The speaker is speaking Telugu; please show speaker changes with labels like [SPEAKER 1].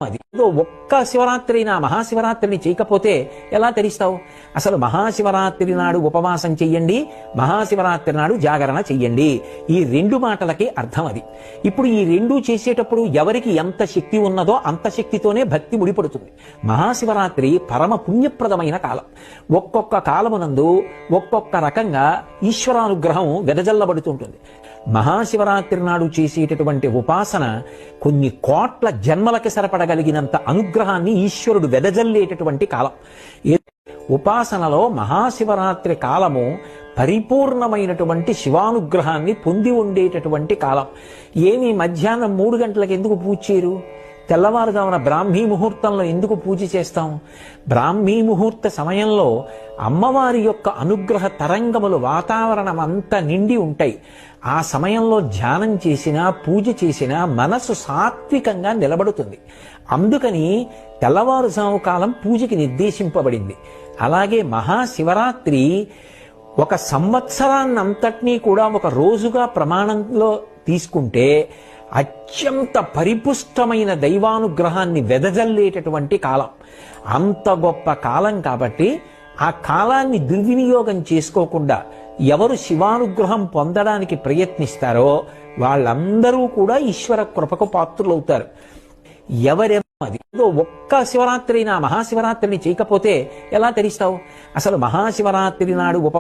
[SPEAKER 1] అది ఒక్క శివరాత్రి అయినా మహాశివరాత్రిని చేయకపోతే ఎలా తరిస్తావు? అసలు మహాశివరాత్రి నాడు ఉపవాసం చెయ్యండి, మహాశివరాత్రి నాడు జాగరణ చెయ్యండి. ఈ రెండు మాటలకి అర్థం అది. ఇప్పుడు ఈ రెండు చేసేటప్పుడు ఎవరికి ఎంత శక్తి ఉన్నదో అంత శక్తితోనే భక్తి ముడిపడుతుంది. మహాశివరాత్రి పరమ పుణ్యప్రదమైన కాలం. ఒక్కొక్క కాలమునందు ఒక్కొక్క రకంగా ఈశ్వరానుగ్రహం వెదజల్లబడుతుంటుంది. మహాశివరాత్రి నాడు చేసేటటువంటి ఉపాసన కొన్ని కోట్ల జన్మలకి సరిపడగలిగినంత అనుగ్రహాన్ని ఈశ్వరుడు వెదజల్లేటటువంటి కాలం. ఉపాసనలో మహాశివరాత్రి కాలము పరిపూర్ణమైనటువంటి శివానుగ్రహాన్ని పొంది ఉండేటటువంటి కాలం. ఏమి మధ్యాహ్నం 3 గంటలకు ఎందుకు పూజ చేయరు? తెల్లవారుజామున బ్రాహ్మీ ముహూర్తంలో ఎందుకు పూజ చేస్తాం? బ్రాహ్మీ ముహూర్త సమయంలో అమ్మవారి యొక్క అనుగ్రహ తరంగములు వాతావరణం అంతా నిండి ఉంటాయి. ఆ సమయంలో ధ్యానం చేసినా పూజ చేసినా మనసు సాత్వికంగా నిలబడుతుంది. అందుకని తెల్లవారుజాము కాలం పూజకి నిర్దేశింపబడింది. అలాగే మహాశివరాత్రి ఒక సంవత్సరాన్నంతటినీ కూడా ఒక రోజుగా ప్రమాణంలో తీసుకుంటే అత్యంత పరిపుష్టమైన దైవానుగ్రహాన్ని వెదజల్లేటటువంటి కాలం. అంత గొప్ప కాలం కాబట్టి ఆ కాలాన్ని దుర్వినియోగం చేసుకోకుండా ఎవరు శివానుగ్రహం పొందడానికి ప్రయత్నిస్తారో వాళ్ళందరూ కూడా ఈశ్వర కృపకు పాత్రులవుతారు. అది ఒక్క శివరాత్రి అయినా మహాశివరాత్రిని చేయకపోతే ఎలా తరిస్తావు? అసలు మహాశివరాత్రి నాడు